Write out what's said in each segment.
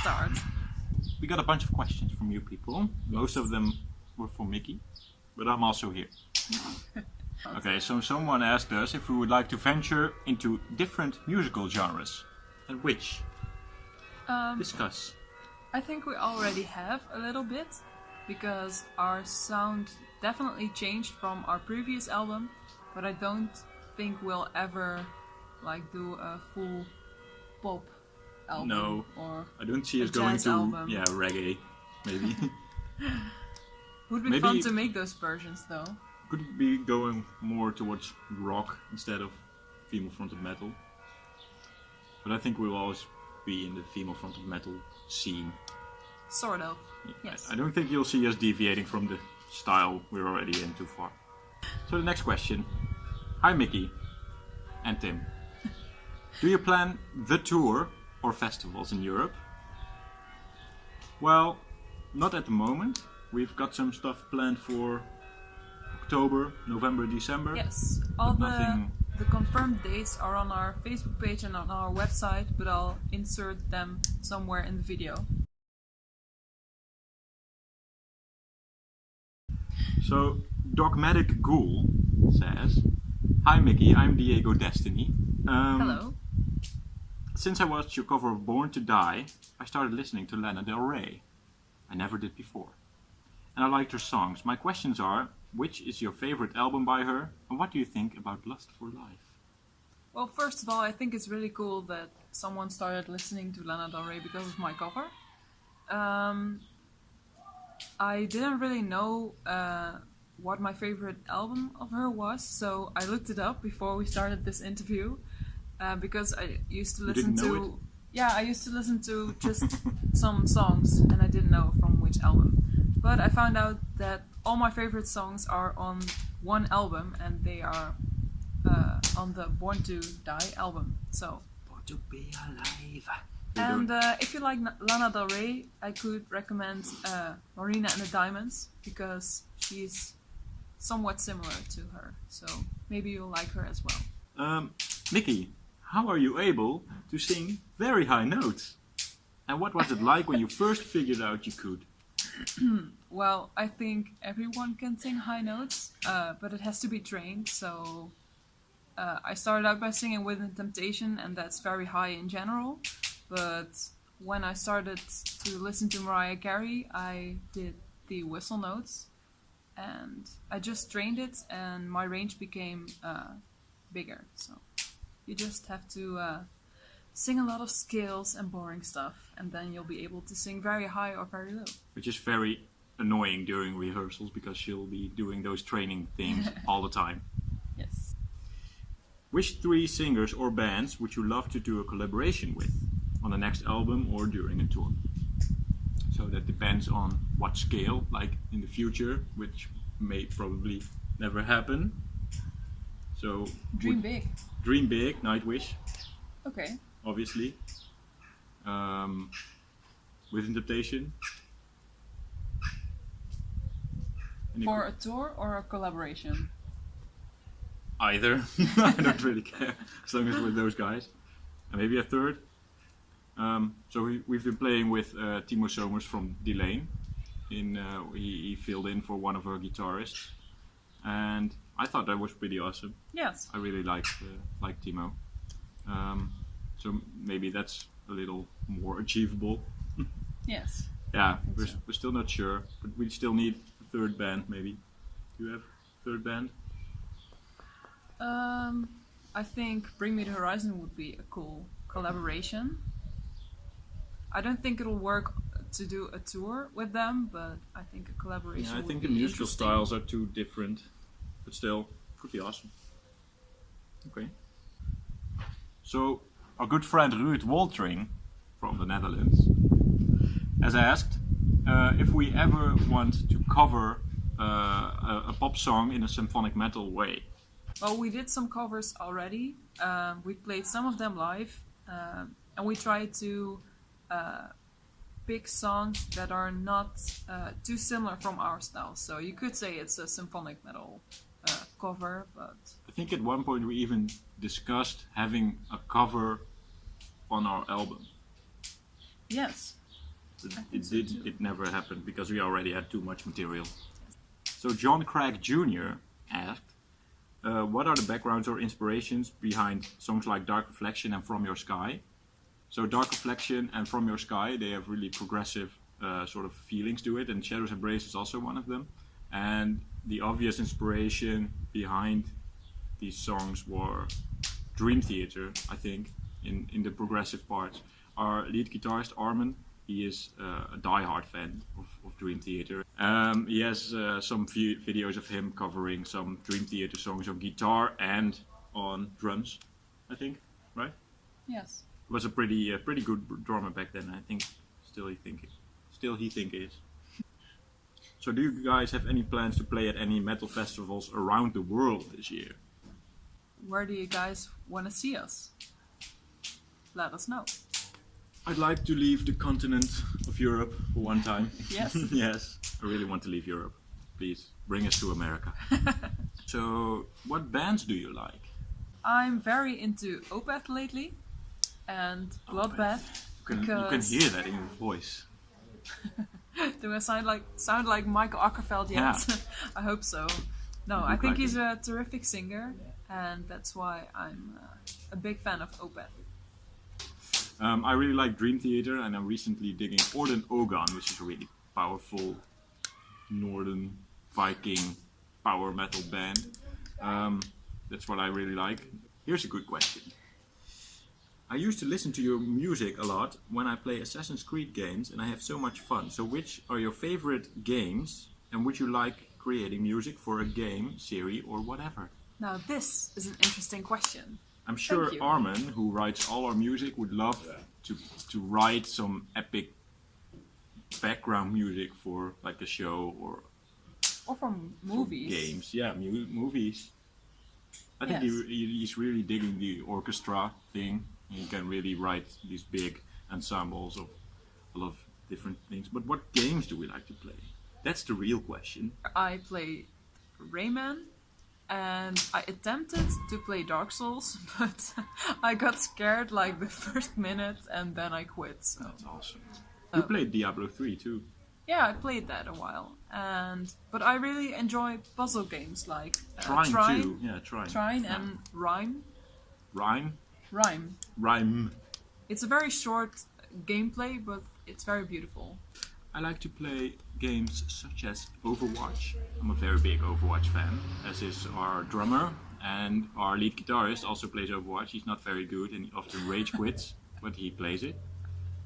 start. We got a bunch of questions from you people. Most of them were for Mickey, but I'm also here. Okay, so someone asked us if we would like to venture into different musical genres. And which? Discuss. I think we already have a little bit, because our sound definitely changed from our previous album, but I don't think we'll ever do a full pop album. No, or I don't see us a going jazz to album. reggae, maybe. Would be Maybe- fun to make those versions though. Could be going more towards rock instead of female-fronted metal. But I think we'll always be in the female-fronted metal scene. Sort of. Yes. I don't think you'll see us deviating from the style we're already in too far. So the next question. Hi Mickey and Tim. Do you plan the tour or festivals in Europe? Well, not at the moment. We've got some stuff planned for October, November, December. Yes. All Nothing- the confirmed dates are on our Facebook page and on our website, but I'll insert them somewhere in the video. So, Dogmatic Ghoul says, Hi Mickey, I'm Diego Destiny. Hello. Since I watched your cover of Born to Die, I started listening to Lana Del Rey. I never did before. And I liked her songs. My questions are, which is your favorite album by her? And what do you think about Lust for Life? Well, first of all, I think it's really cool that someone started listening to Lana Del Rey because of my cover. I didn't really know what my favorite album of her was, so I looked it up before we started this interview because I used to listen didn't know to... it? Yeah, I used to listen to just some songs, and I didn't know from which album. But I found out that all my favorite songs are on one album, and they are on the Born to Die album. So, Born to be alive. and if you like Lana Del Rey, I could recommend Marina and the Diamonds, because she's somewhat similar to her. So maybe you'll like her as well. Mickey, how are you able to sing very high notes? And what was it like when you first figured out you could? Well, I think everyone can sing high notes, but it has to be trained. So I started out by singing Within Temptation, and that's very high in general. But when I started to listen to Mariah Carey, I did the whistle notes, and I just trained it, and my range became bigger. So you just have to sing a lot of scales and boring stuff, and then you'll be able to sing very high or very low. Which is very annoying during rehearsals because she'll be doing those training things all the time. Yes. Which 3 singers or bands would you love to do a collaboration with on the next album or during a tour? So that depends on what scale, like in the future, which may probably never happen. So Dream big. Dream big, Nightwish, Okay. obviously. Within Temptation. Any- For a tour or a collaboration? Either. I don't really care, as long as we're those guys. And maybe a third. So we've been playing with Timo Somers from Delane. He filled in for one of our guitarists. And I thought that was pretty awesome. Yes. I really like Timo. So maybe that's a little more achievable. Yes. Yeah, think so. we're still not sure, but we still need a third band maybe. Do you have a third band? I think Bring Me the Horizon would be a cool collaboration. I don't think it'll work to do a tour with them, but I think a collaboration Yeah, I would think be the musical interesting. styles are too different, but still, could be awesome. Okay. So, our good friend Ruud Woltering from the Netherlands has asked if we ever want to cover a pop song in a symphonic metal way. Well, we did some covers already. We played some of them live, and we tried to pick songs that are not too similar from our style. So you could say it's a symphonic metal cover, but I think at one point we even discussed having a cover on our album. yes, It never happened because we already had too much material. So John Craig Jr. asked, what are the backgrounds or inspirations behind songs like Dark Reflection and From Your Sky? So Dark Reflection and From Your Sky, they have really progressive sort of feelings to it, and Shadows Embrace is also one of them. And the obvious inspiration behind these songs were Dream Theater, I think, in the progressive parts. Our lead guitarist Armin, he is a die-hard fan of Dream Theater. He has some videos of him covering some Dream Theater songs on guitar and on drums, I think, right? Yes. Was a pretty good drummer back then. I think still he think is. So do you guys have any plans to play at any metal festivals around the world this year? Where do you guys want to see us? Let us know. I'd like to leave the continent of Europe for one time. Yes. Yes, I really want to leave Europe. Please bring us to America. So, what bands do you like? I'm very into Opeth lately, and Bloodbath. You can hear that in your voice. Do I sound like Michael Ackerfeld yet? Yeah. I hope so. No, I think he's a terrific singer, and that's why I'm a big fan of Opeth. I really like Dream Theater, and I'm recently digging Orden Ogan, which is a really powerful Northern Viking power metal band. That's what I really like. Here's a good question. I used to listen to your music a lot when I play Assassin's Creed games, and I have so much fun. So which are your favorite games, and would you like creating music for a game, series, or whatever? Now this is an interesting question. I'm sure Armin, who writes all our music, would love to write some epic background music for like a show or from movies. Games, yeah, movies. I think he's really digging the orchestra thing. He can really write these big ensembles of a lot of different things. But what games do we like to play? That's the real question. I play Rayman, and I attempted to play Dark Souls, but I got scared like the first minute and then I quit. So. That's awesome. You played Diablo 3 too. Yeah, I played that a while, but I really enjoy puzzle games like Trine too. Yeah, Trine. Trine and Rhyme. Rhyme. It's a very short gameplay, but it's very beautiful. I like to play games such as Overwatch. I'm a very big Overwatch fan, as is our drummer, and our lead guitarist also plays Overwatch. He's not very good and he often rage quits, but he plays it.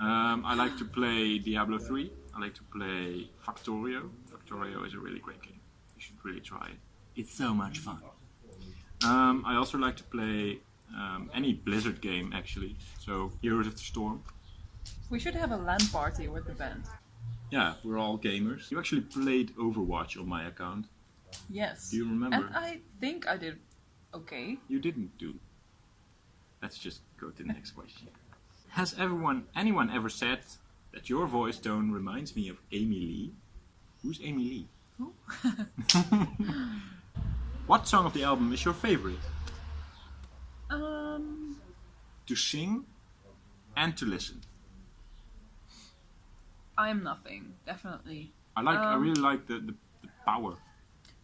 I like to play Diablo 3. I like to play Factorio. Factorio is a really great game. You should really try it. It's so much fun. I also like to play any Blizzard game, actually. So, Heroes of the Storm. We should have a LAN party with the band. Yeah, we're all gamers. You actually played Overwatch on my account. Yes. Do you remember? And I think I did okay. You didn't do. Let's just go to the next question. Has anyone ever said that your voice tone reminds me of Amy Lee? Who's Amy Lee? Who? What song of the album is your favorite? To sing and to listen. I Am Nothing, definitely. I really like the power.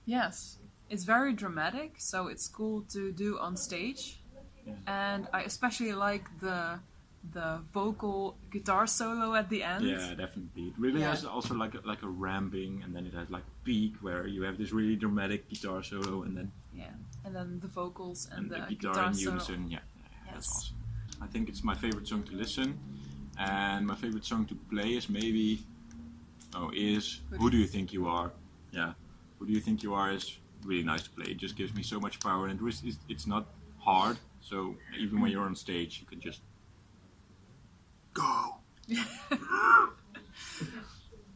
Yes, it's very dramatic, so it's cool to do on stage. Yeah. And I especially like the vocal guitar solo at the end. Yeah, definitely. It really has also like a ramping, and then it has like a peak where you have this really dramatic guitar solo, and then and then the vocals and the guitar in solo. unison. Yeah, that's awesome. I think it's my favorite song to listen, and my favorite song to play is Who Do You Think You Are? Yeah, Who Do You Think You Are is really nice to play. It just gives me so much power, and it's not hard. So even when you're on stage, you can just go.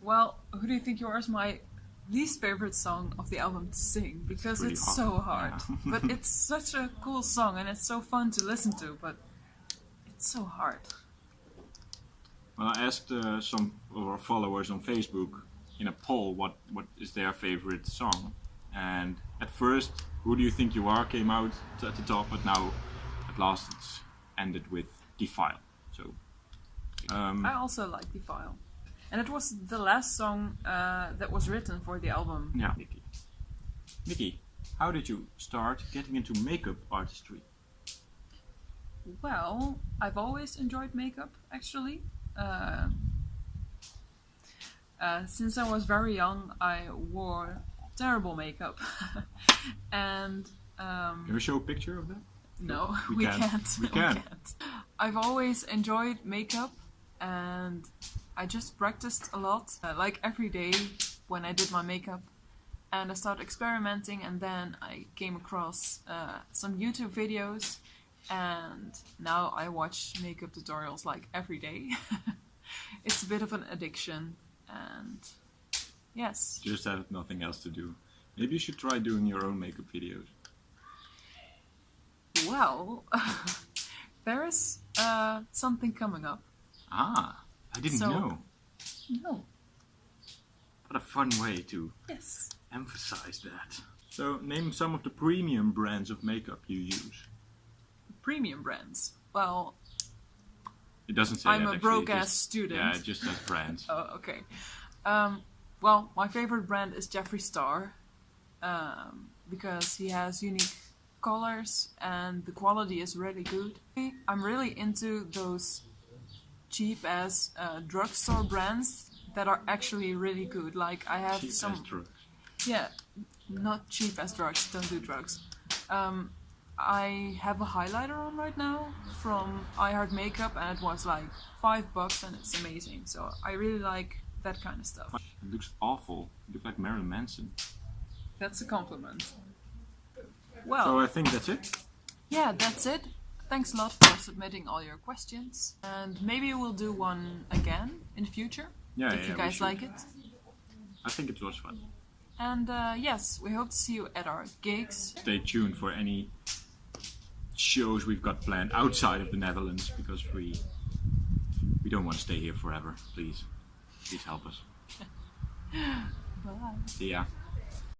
Well, Who Do You Think You Are is my least favorite song of the album to sing because it's hard. so hard. Yeah. But it's such a cool song and it's so fun to listen to, but it's so hard. Well, I asked some of our followers on Facebook in a poll what is their favorite song, and at first Who Do You Think You Are came out at the top, but now at last it's ended with Defile. So I also like Defile. And it was the last song that was written for the album. Yeah, Nicki. Nicki, how did you start getting into makeup artistry? Well, I've always enjoyed makeup, actually. Since I was very young, I wore terrible makeup. And Can we show a picture of that? no, We we can't. can't. We can't. I've always enjoyed makeup, and I just practiced a lot, like every day when I did my makeup. And I started experimenting, and then I came across some YouTube videos, and now I watch makeup tutorials like every day. It's a bit of an addiction, and yes. Just had nothing else to do. Maybe you should try doing your own makeup videos. Well, there is something coming up. Ah, I didn't So- know. No. What a fun way to Yes. emphasize that. So, name some of the premium brands of makeup you use. Premium brands. Well, It doesn't say I'm that a actually, broke it ass just- student. Yeah, it just says brands. Oh, okay. Well, my favorite brand is Jeffree Star, because he has unique colors and the quality is really good. I'm really into those cheap ass drugstore brands that are actually really good. Like I have Cheap some, as drugs. yeah, not cheap as drugs. Don't do drugs. I have a highlighter on right now from I Heart Makeup, and it was like $5, and it's amazing. So I really like that kind of stuff. It looks awful. You look like Marilyn Manson. That's a compliment. So Well, I think that's it. yeah, that's it. Thanks a lot for submitting all your questions, and maybe we'll do one again in the future Yeah, if yeah, you we guys should. like it. I think it was fun. And yes, we hope to see you at our gigs. Stay tuned for any shows we've got planned outside of the Netherlands, because we don't want to stay here forever. Please help us. Bye. See ya.